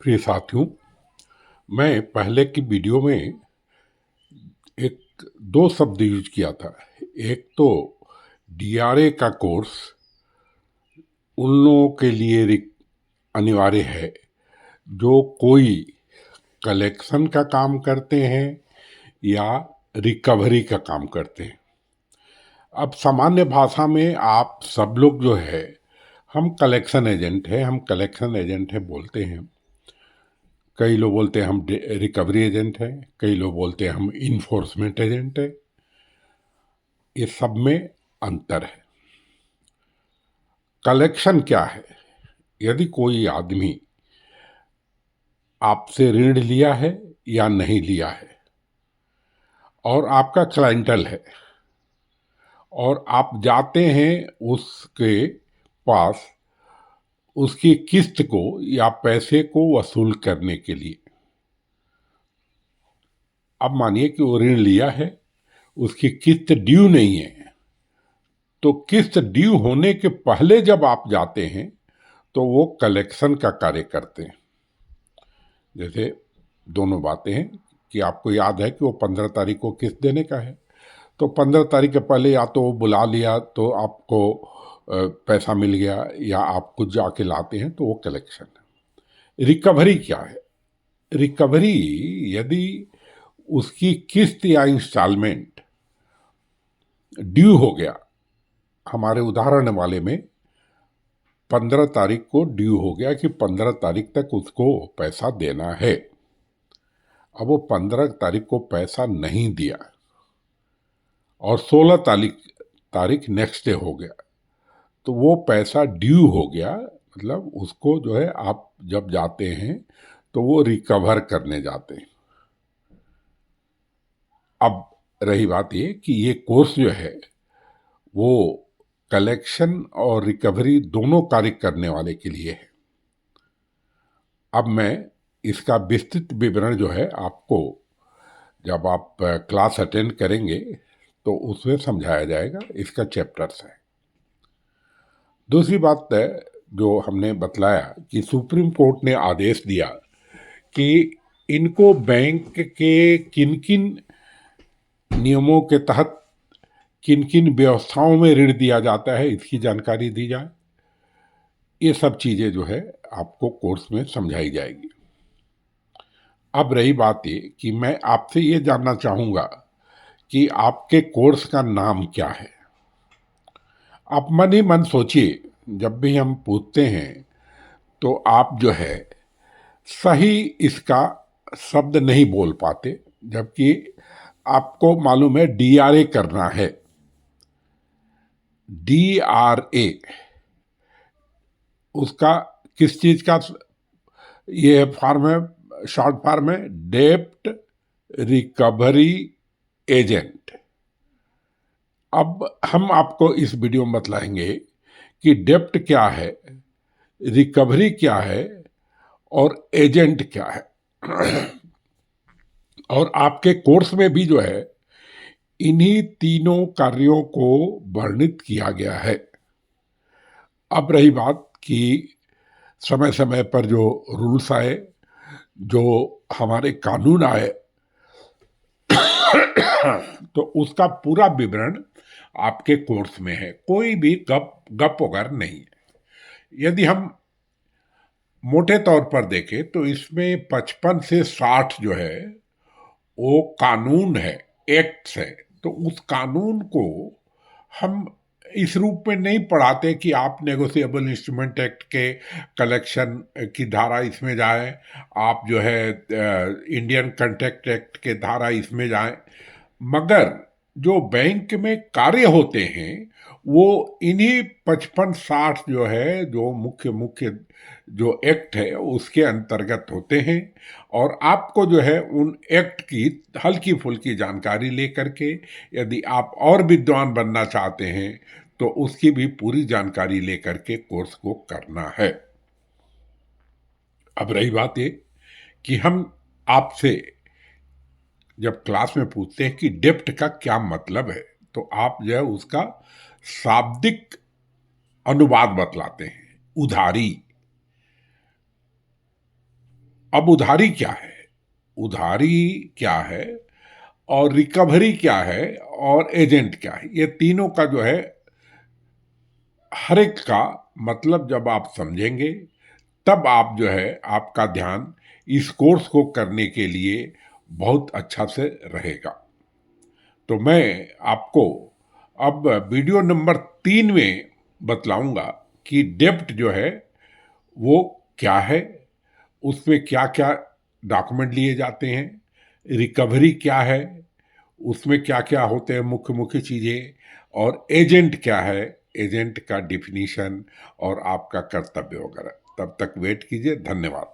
प्रिय साथियों, मैं पहले की वीडियो में एक दो शब्द यूज किया था। एक तो डीआरए का कोर्स उन लोगों के लिए अनिवार्य है जो कोई कलेक्शन का काम करते हैं या रिकवरी का काम करते हैं। अब सामान्य भाषा में आप सब लोग जो है हम कलेक्शन एजेंट है बोलते हैं। कई लोग बोलते हैं हम रिकवरी एजेंट हैं, कई लोग बोलते हैं हम इन्फोर्समेंट एजेंट है। ये सब में अंतर है। कलेक्शन क्या है? यदि कोई आदमी आपसे ऋण लिया है या नहीं लिया है और आपका क्लाइंटल है और आप जाते हैं उसके पास उसकी किस्त को या पैसे को वसूल करने के लिए। अब मानिए कि वो ऋण लिया है, उसकी किस्त ड्यू नहीं है, तो किस्त ड्यू होने के पहले जब आप जाते हैं तो वो कलेक्शन का कार्य करते हैं। जैसे दोनों बातें हैं कि आपको याद है कि वो 15 तारीख को किस्त देने का है, तो 15 तारीख के पहले या तो वो बुला लिया तो आपको पैसा मिल गया, या आप खुद जाके लाते हैं तो वो कलेक्शन है। रिकवरी क्या है? रिकवरी यदि उसकी किस्त या इंस्टॉलमेंट ड्यू हो गया, हमारे उदाहरण वाले में 15 तारीख को ड्यू हो गया कि 15 तारीख तक उसको पैसा देना है। अब वो 15 तारीख को पैसा नहीं दिया और 16 तारीख नेक्स्ट डे हो गया, तो वो पैसा ड्यू हो गया। मतलब उसको जो है आप जब जाते हैं तो वो रिकवर करने जाते हैं। अब रही बात ये कि ये कोर्स जो है वो कलेक्शन और रिकवरी दोनों कार्य करने वाले के लिए है। अब मैं इसका विस्तृत विवरण जो है आपको जब आप क्लास अटेंड करेंगे तो उसमें समझाया जाएगा। इसका चैप्टर्स है। दूसरी बात है जो हमने बतलाया कि सुप्रीम कोर्ट ने आदेश दिया कि इनको बैंक के किन किन नियमों के तहत किन किन व्यवस्थाओं में ऋण दिया जाता है, इसकी जानकारी दी जाए। ये सब चीज़ें जो है आपको कोर्स में समझाई जाएगी। अब रही बात ये कि मैं आपसे ये जानना चाहूँगा कि आपके कोर्स का नाम क्या है। आप मन ही मन सोचिए, जब भी हम पूछते हैं तो आप जो है सही इसका शब्द नहीं बोल पाते, जबकि आपको मालूम है डीआरए करना है। डीआरए उसका किस चीज का ये फॉर्म है? शॉर्ट फॉर्म है डेप्ट रिकवरी एजेंट। अब हम आपको इस वीडियो में बतलाएंगे कि डेप्ट क्या है, रिकवरी क्या है और एजेंट क्या है। और आपके कोर्स में भी जो है इन्हीं तीनों कार्यों को वर्णित किया गया है। अब रही बात कि समय समय पर जो रूल्स आए, जो हमारे कानून आए, तो उसका पूरा विवरण आपके कोर्स में है। कोई भी गप वगैरह नहीं है। यदि हम मोटे तौर पर देखें तो इसमें 55 से 60 जो है वो कानून है, एक्ट्स है। तो उस कानून को हम इस रूप में नहीं पढ़ाते कि आप नेगोशिएबल इंस्ट्रूमेंट एक्ट के कलेक्शन की धारा इसमें जाए, आप जो है इंडियन कॉन्ट्रैक्ट एक्ट के धारा इसमें जाए। मगर जो बैंक में कार्य होते हैं वो इन्हीं 55-60 जो है, जो मुख्य मुख्य जो एक्ट है उसके अंतर्गत होते हैं। और आपको जो है उन एक्ट की हल्की फुल्की जानकारी लेकर के, यदि आप और विद्वान बनना चाहते हैं तो उसकी भी पूरी जानकारी लेकर के कोर्स को करना है। अब रही बात ये कि हम आपसे जब क्लास में पूछते हैं कि डेप्ट का क्या मतलब है, तो आप जो है उसका शाब्दिक अनुवाद बतलाते हैं। उधारी, अब उधारी क्या है, उधारी क्या है और रिकवरी क्या है और एजेंट क्या है, ये तीनों का जो है हर एक का मतलब जब आप समझेंगे तब आप जो है आपका ध्यान इस कोर्स को करने के लिए बहुत अच्छा से रहेगा। तो मैं आपको अब वीडियो नंबर 3 में बतलाऊंगा कि डेब्ट जो है वो क्या है, उसमें क्या क्या डॉक्यूमेंट लिए जाते हैं, रिकवरी क्या है, उसमें क्या क्या होते हैं मुख्य मुख्य चीज़ें, और एजेंट क्या है, एजेंट का डिफिनीशन और आपका कर्तव्य वगैरह। तब तक वेट कीजिए। धन्यवाद।